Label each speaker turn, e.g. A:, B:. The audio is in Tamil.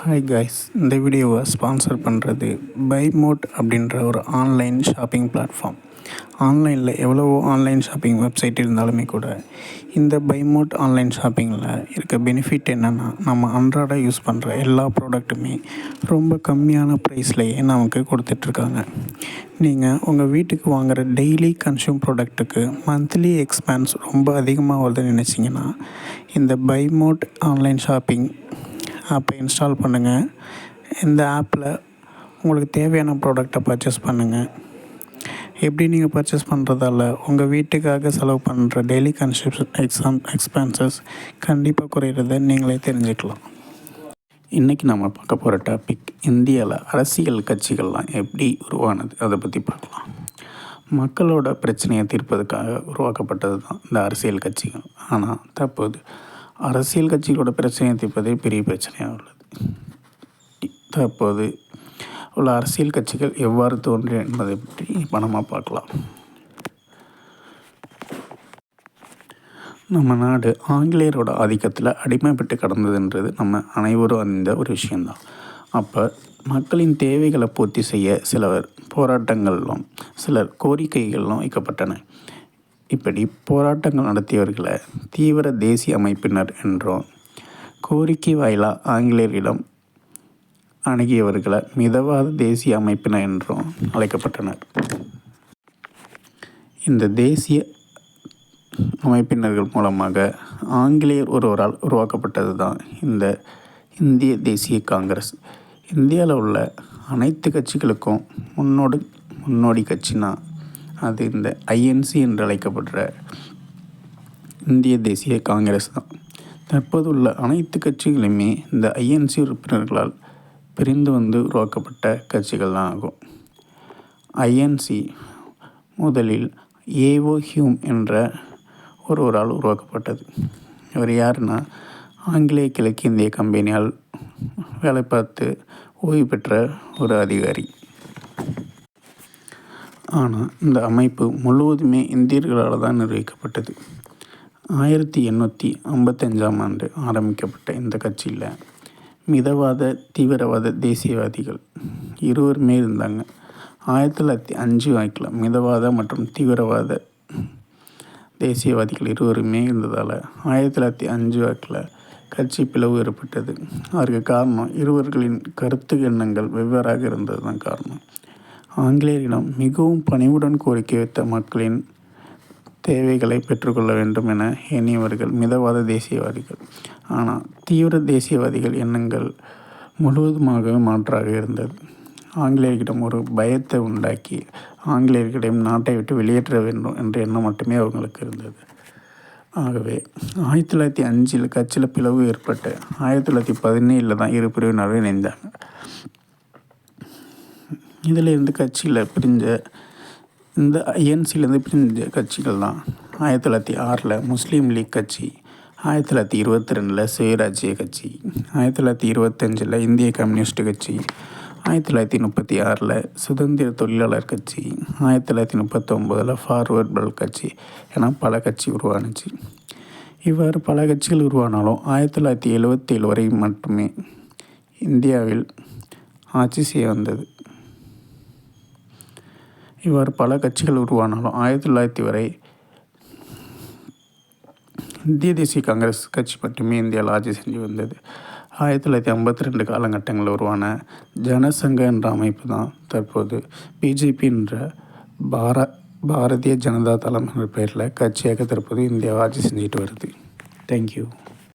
A: ஹாய் காய்ஸ், இந்த வீடியோவை ஸ்பான்சர் பண்ணுறது பைமோட் அப்படின்ற ஒரு ஆன்லைன் ஷாப்பிங் பிளாட்ஃபார்ம். ஆன்லைனில் எவ்வளவோ ஆன்லைன் ஷாப்பிங் வெப்சைட் இருந்தாலுமே கூட இந்த பைமோட் ஆன்லைன் ஷாப்பிங்கில் இருக்க பெனிஃபிட் என்னென்னா, நம்ம அன்றாட யூஸ் பண்ணுற எல்லா ப்ராடக்ட்டுமே ரொம்ப கம்மியான ப்ரைஸ்லேயே நமக்கு கொடுத்துட்ருக்காங்க. நீங்கள் உங்கள் வீட்டுக்கு வாங்குகிற டெய்லி கன்சியூம் ப்ராடக்ட்டுக்கு மந்த்லி எக்ஸ்பென்ஸ் ரொம்ப அதிகமாக வருதுன்னு நினச்சிங்கன்னா, இந்த பைமோட் ஆன்லைன் ஷாப்பிங் ஆப்பை இன்ஸ்டால் பண்ணுங்கள். இந்த ஆப்பில் உங்களுக்கு தேவையான ப்ராடக்டை பர்ச்சேஸ் பண்ணுங்கள். எப்படி நீங்கள் பர்ச்சேஸ் பண்ணுறதால உங்கள் வீட்டுக்காக செலவு பண்ணுற டெய்லி கன்சம்ஷன் எக்ஸ்பென்சஸ் கண்டிப்பாக குறையிறத நீங்களே தெரிஞ்சுக்கலாம். இன்றைக்கி நம்ம பார்க்க போகிற டாபிக், இந்தியாவில் அரசியல் கட்சிகள்லாம் எப்படி உருவானது, அதை பற்றி பார்க்கலாம். மக்களோட பிரச்சனையை தீர்ப்பதற்காக உருவாக்கப்பட்டது தான் இந்த அரசியல் கட்சிகள். ஆனால் தற்போது அரசியல் கட்சிகளோட பிரச்சனையை தீர்ப்பதே பெரிய பிரச்சனையாக உள்ளது. தற்போது உள்ள அரசியல் கட்சிகள் எவ்வாறு தோன்றிய என்பதை பற்றி பணமாக பார்க்கலாம். நம்ம நாடு ஆங்கிலேயரோட ஆதிக்கத்தில் அடிமைப்பட்டு கடந்ததுன்றது நம்ம அனைவரும் அறிந்த ஒரு விஷயந்தான். அப்போ மக்களின் தேவைகளை பூர்த்தி செய்ய சிலர் போராட்டங்களிலும் சிலர் கோரிக்கைகளிலும் வைக்கப்பட்டன. இப்படி போராட்டங்கள் நடத்தியவர்களை தீவிர தேசிய அமைப்பினர் என்றும், கோரிக்கை வாயிலாக ஆங்கிலேயரிடம் அணுகியவர்களை மிதவாத தேசிய அமைப்பினர் என்றும் அழைக்கப்பட்டனர். இந்த தேசிய அமைப்பினர்கள் மூலமாக ஆங்கிலேயர் ஒருவரால் உருவாக்கப்பட்டது தான் இந்த இந்திய தேசிய காங்கிரஸ். இந்தியாவில் உள்ள அனைத்து கட்சிகளுக்கும் முன்னோடி கட்சினா அது இந்த ஐஎன்சி என்று அழைக்கப்படுற இந்திய தேசிய காங்கிரஸ் தான். தற்போது உள்ள அனைத்து கட்சிகளுமே இந்த ஐஎன்சி உறுப்பினர்களால் பிரிந்து உருவாக்கப்பட்ட கட்சிகள் தான் ஆகும். ஐஎன்சி முதலில் ஏஓ ஹியூம் என்ற ஒருவரால் உருவாக்கப்பட்டது. இவர் யாருன்னா, ஆங்கிலேய கிழக்கிந்திய கம்பெனியால் வேலை பார்த்து ஓய்வு பெற்ற ஒரு அதிகாரி. ஆனால் இந்த அமைப்பு முழுவதுமே இந்தியர்களால் தான் நிர்வகிக்கப்பட்டது. 1855 ஆரம்பிக்கப்பட்ட இந்த கட்சியில் மிதவாத தீவிரவாத தேசியவாதிகள் இருவருமே இருந்தாங்க. 1905 வாக்கில் மிதவாத மற்றும் தீவிரவாத தேசியவாதிகள் இருவருமே இருந்ததால் 1905 வாக்கில் கட்சி பிளவு ஏற்பட்டது. அதற்கு காரணம் இருவர்களின் கருத்து எண்ணங்கள் வெவ்வேறாக இருந்தது தான் காரணம். ஆங்கிலேயரிடம் மிகவும் பணிவுடன் கோரிக்கை வைத்த மக்களின் தேவைகளை பெற்றுக்கொள்ள வேண்டும் என எண்ணியவர்கள் மிதவாத தேசியவாதிகள். ஆனால் தீவிர தேசியவாதிகள் எண்ணங்கள் முழுவதுமாக மாற்றாக இருந்தது. ஆங்கிலேயர்களிடம் ஒரு பயத்தை உண்டாக்கி ஆங்கிலேயர்களிடம் நாட்டை விட்டு வெளியேற்ற வேண்டும் என்ற எண்ணம் மட்டுமே அவங்களுக்கு இருந்தது. ஆகவே 1905 கட்சியில் பிளவு ஏற்பட்டு 1917 தான் இரு பிரிவினரும் இணைந்தாங்க. இதிலிருந்து கட்சியில் பிரிஞ்ச இந்த ஐஎன்சியிலேருந்து பிரிஞ்ச கட்சிகள் தான் 1906 முஸ்லீம் லீக் கட்சி, 1922 சுயராஜ்ய கட்சி, 1925 இந்திய கம்யூனிஸ்ட் கட்சி, 1936 சுதந்திர தொழிலாளர் கட்சி, 1939 ஃபார்வர்ட் பிளட் கட்சி என பல கட்சி உருவானுச்சு. இவ்வாறு பல கட்சிகள் உருவானாலும் 1977 வரை மட்டுமே இந்தியாவில் ஆட்சி செய்ய வந்தது. இவ்வாறு பல கட்சிகள் உருவானாலும் 1900 வரை இந்திய தேசிய காங்கிரஸ் கட்சி மட்டுமே இந்தியாவில் ஆட்சி செஞ்சு வந்தது. 1952 காலகட்டங்களில் உருவான ஜனசங்க என்ற அமைப்பு தான் தற்போது பிஜேபி என்ற பாரதிய ஜனதா தளம் என்ற பெயரில் கட்சியாக தற்போது இந்தியாவை ஆட்சி செஞ்சுட்டு வருது. தேங்க்யூ.